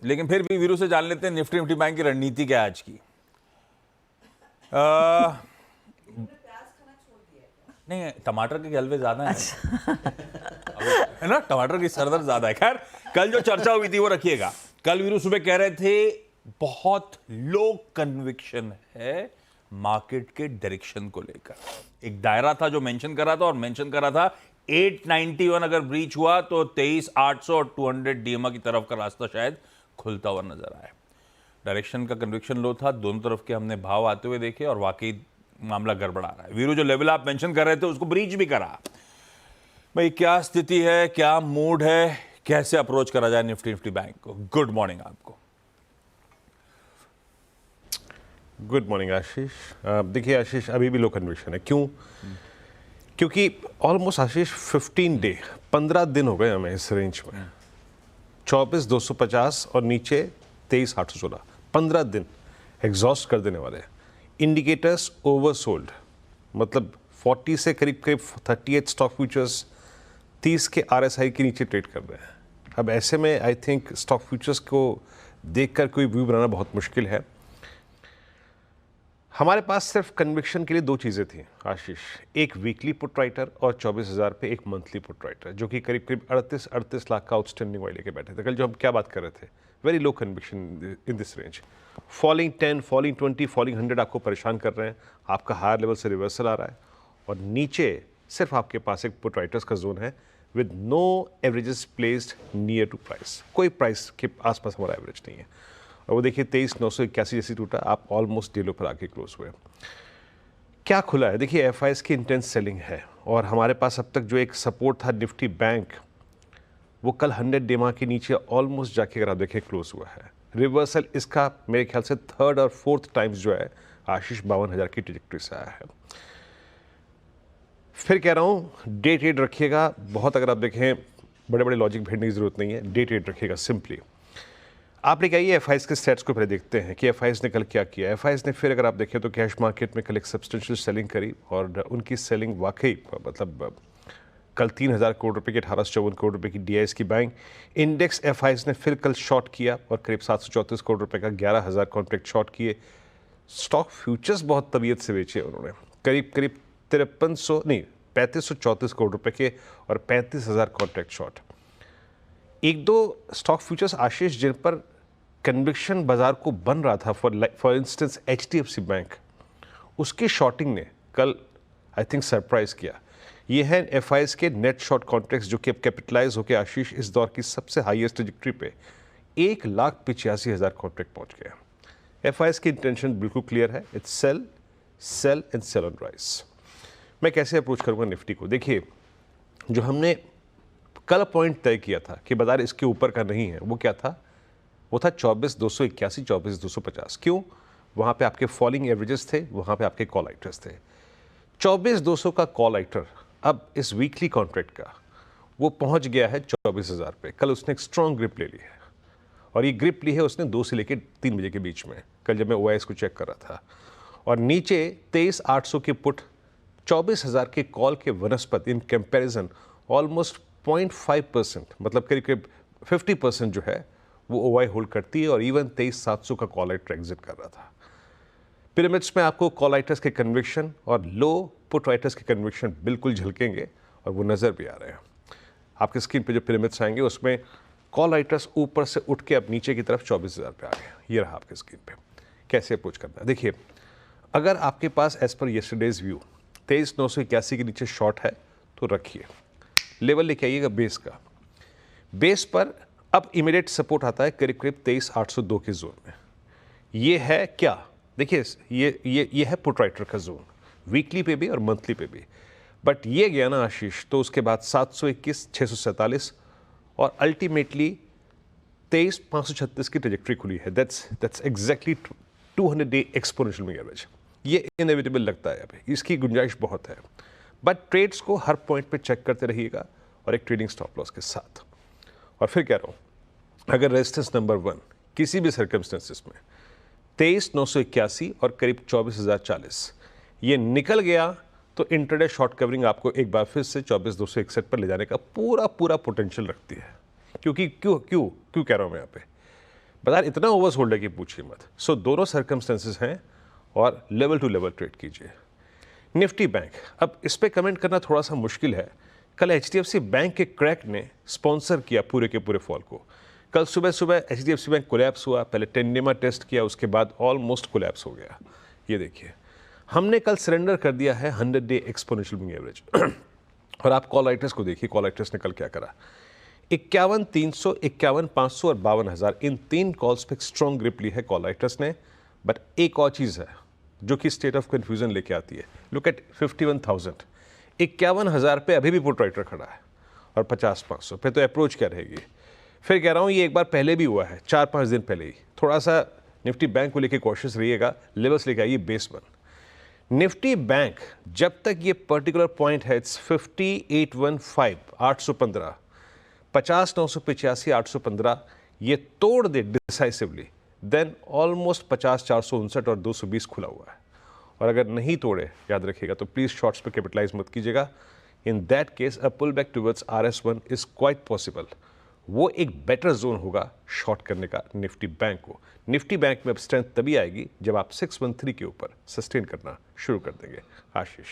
लेकिन फिर भी वीरू से जान लेते हैं निफ्टी बैंक की रणनीति क्या है आज की। नहीं, टमाटर के हलवे ज्यादा है। है ना, टमाटर की सरदर्द ज्यादा है। खैर, कल जो चर्चा हुई थी वो रखिएगा। कल वीरू सुबह कह रहे थे बहुत लो कन्विक्शन है मार्केट के डायरेक्शन को लेकर। एक दायरा था जो मेंशन करा था, और मेंशन करा था 891 अगर ब्रीच हुआ तो 23,800 और 200 डीएमए की तरफ का रास्ता शायद खुलता हुआ नजर आया। डायरेक्शन का कन्विक्शन लो था, दोनों तरफ के हमने भाव आते हुए देखे और वाकई मामला गड़बड़ा रहा है। वीरू जो लेवल आप मेंशन कर रहे थे उसको ब्रीच भी करा। भाई क्या स्थिति है, क्या मूड है, कैसे अप्रोच करा जाए निफ्टी बैंक को? गुड मॉर्निंग आपको। गुड मॉर्निंग आशीष। देखिए आशीष, अभी भी लो कन्विक्शन है। क्यों? क्योंकि ऑलमोस्ट आशीष 15 दिन हो गए हमें इस रेंज में, 24,250 और नीचे 23,816। 15 दिन एग्जॉस्ट कर देने वाले हैं। इंडिकेटर्स ओवरसोल्ड, मतलब 40 से करीब करीब 38 स्टॉक फ्यूचर्स 30 के RSI के नीचे ट्रेड कर रहे हैं। अब ऐसे में आई थिंक स्टॉक फ्यूचर्स को देखकर कोई व्यू बनाना बहुत मुश्किल है। हमारे पास सिर्फ कन्विक्शन के लिए दो चीज़ें थी आशीष, एक वीकली पुट राइटर और 24,000 पे एक मंथली पुट राइटर, जो कि करीब करीब 38 लाख का आउटस्टैंडिंग वाले के बैठे थे। कल जो हम क्या बात कर रहे थे, very low conviction in this range. Falling 10, falling 20, falling 100 आपको परेशान कर रहे हैं। आपका हायर लेवल से रिवर्सल आ रहा है और नीचे सिर्फ आपके पास एक पुट राइटर्स का जोन है with no averages placed near to price. कोई प्राइस के आसपास हमारा एवरेज नहीं है। और वो देखिए 23,981 जैसी टूटा, आप ऑलमोस्ट डीलो पर आके क्लोज हुए। क्या खुला है? देखिए एफआईएस की इंटेंस सेलिंग है और हमारे पास अब तक जो एक सपोर्ट था निफ्टी बैंक, वो कल 100 डेमा के नीचे ऑलमोस्ट जाके अगर आप देखें क्लोज हुआ है। रिवर्सल इसका मेरे ख्याल से 3rd और 4th टाइम्स जो है आशीष 52,000 की ट्रैजेक्टरी से आया है। फिर कह रहा हूँ डे ट्रेड रखिएगा। बहुत अगर आप देखें बड़े बड़े लॉजिक भेजने की जरूरत नहीं है, डे ट्रेड रखिएगा सिंपली। आपने क्या ये एफआईएस के स्टेट्स को पहले देखते हैं कि एफआईएस ने कल क्या किया। एफआईएस ने फिर अगर आप देखें तो कैश मार्केट में कल एक सब्सटेंशियल सेलिंग करी और उनकी सेलिंग वाकई मतलब कल 3,000 करोड़ रुपए की 1854 करोड़ रुपए की डीआईएस की बाइंग। इंडेक्स एफआईएस ने फिर कल शॉर्ट किया और करीब 734 करोड़ रुपए का 11,000 कॉन्ट्रैक्ट शॉर्ट किए। स्टॉक फ्यूचर्स बहुत तबीयत से बेचे उन्होंने, करीब करीब 3534 करोड़ रुपए के और 35,000 कॉन्ट्रैक्ट शॉर्ट। एक दो स्टॉक फ्यूचर्स आशीष जिन पर कन्विक्शन बाजार को बन रहा था, फॉर इंस्टेंस HDFC बैंक, उसकी शॉर्टिंग ने कल आई थिंक सरप्राइज किया। ये है एफआईएस के नेट शॉर्ट कॉन्ट्रैक्ट्स जो कि अब कैपिटलाइज होकर आशीष इस दौर की सबसे हाईएस्ट ट्रैजेक्टरी पे 1,85,000 कॉन्ट्रैक्ट पहुंच गए। एफआईएस की इंटेंशन बिल्कुल क्लियर है, it's sell sell and sell on rise. मैं कैसे अप्रोच करूंगा निफ्टी को? देखिए जो हमने कल पॉइंट तय किया था कि बाजार इसके ऊपर का नहीं है, वो क्या था? वो था 24,281, 24,250। क्यों? वहां पे आपके फॉलिंग एवरेजेस थे, वहां पे आपके कॉल आइटर्स थे। 24,200 का कॉल आइटर अब इस वीकली कॉन्ट्रैक्ट का वो पहुंच गया है 24,000 पे। कल उसने एक स्ट्रॉन्ग ग्रिप ले ली है और ये ग्रिप ली है उसने 2 से लेकर 3 बजे के बीच में, कल जब मैं OIS को चेक कर रहा था। और नीचे 23,800 के पुट, 24,000 के कॉल के वनस्पत इन कंपैरिजन ऑलमोस्ट 0.5%, मतलब करीब करीब 50% जो है वो OI होल्ड करती है और इवन 23,700 का कॉल आइटर एग्जिट कर रहा था। पिरामिड्स में आपको कॉल राइटर्स के कन्विक्शन और लो पुट राइटर्स के कन्विक्शन बिल्कुल झलकेंगे और वो नज़र भी आ रहे हैं। आपके स्क्रीन पे जो पिरामिड्स आएंगे उसमें कॉल राइटर्स ऊपर से उठ के अब नीचे की तरफ 24,000 पे आ गए। ये रहा आपके स्क्रीन पे। कैसे अप्रोच करना है? देखिए अगर आपके पास एज पर यस्टरडेज व्यू 23,981 के नीचे शॉर्ट है तो रखिए, लेवल लेके आइएगा बेस का। बेस पर अब इमीडिएट सपोर्ट आता है करीब करीब 23,802 के जोन में। ये है क्या? देखिए ये है पुट राइटर का जोन, वीकली पे भी और मंथली पे भी। बट ये गया ना आशीष, तो उसके बाद 721, 647 और अल्टीमेटली 23,536 की ट्रैजेक्टरी खुली है। That's exactly 200 day exponential moving average. ये इनएविटेबल लगता है, अभी इसकी गुंजाइश बहुत है। बट ट्रेड्स को हर पॉइंट पे चेक करते रहिएगा और एक ट्रेडिंग स्टॉप लॉस के साथ। और फिर कह रहा हूँ, अगर रेजिस्टेंस नंबर 1 किसी भी सर्कमस्टेंसेस में 23,981 और करीब 24,040 ये निकल गया तो इंट्राडे शॉर्ट कवरिंग आपको एक बार फिर से 24,261 पर ले जाने का पूरा पोटेंशियल रखती है। क्योंकि क्यों कह रहा हूँ मैं यहाँ पे? बाजार इतना ओवरसोल्ड है कि पूछिए मत। सो दोनों सर्कमस्टेंसेस हैं और लेवल टू लेवल ट्रेड कीजिए। निफ्टी बैंक, अब इस पे कमेंट करना थोड़ा सा मुश्किल है। कल HDFC बैंक के क्रैक ने स्पॉन्सर किया पूरे के पूरे फॉल को। कल सुबह सुबह HDFC बैंक कोलैप्स हुआ, पहले टेंडेमा टेस्ट किया, उसके बाद ऑलमोस्ट कोलैप्स हो गया। ये देखिए, हमने कल सरेंडर कर दिया है 100 डे एक्सपोनेंशियल मूविंग एवरेज। और आप कॉल राइटर्स को देखिए, कॉल राइटर्स ने कल क्या करा। 51,300, 51,500 और 52,000, इन 3 कॉल्स पे स्ट्रॉन्ग ग्रिप ली है कॉल राइटर्स ने। बट एक और चीज़ है जो कि स्टेट ऑफ कन्फ्यूजन लेके आती है। लुक एट 51,000, 51,000 पे अभी भी पुट राइटर खड़ा है और 50,500 पे तो अप्रोच क्या रहेगी। फिर कह रहा हूँ ये एक बार पहले भी हुआ है, 4-5 दिन पहले ही। थोड़ा सा निफ्टी बैंक को लेके कॉशियस रहिएगा, लेवल्स लेके आइए बेस 1। निफ्टी बैंक जब तक ये पर्टिकुलर पॉइंट है, इट्स 5815, 815, 50,985, 815, ये तोड़ दे डिसाइसिवली, देन ऑलमोस्ट 50,459 और 220 खुला हुआ है। और अगर नहीं तोड़े, याद रखिएगा, तो प्लीज शॉर्ट्स पे कैपिटलाइज मत कीजिएगा। In that case a pull back towards RS1 is quite possible. वो एक बेटर जोन होगा शॉर्ट करने का निफ्टी बैंक को। निफ्टी बैंक में अब स्ट्रेंथ तभी आएगी जब आप 613 के ऊपर सस्टेन करना शुरू कर देंगे। आशीष।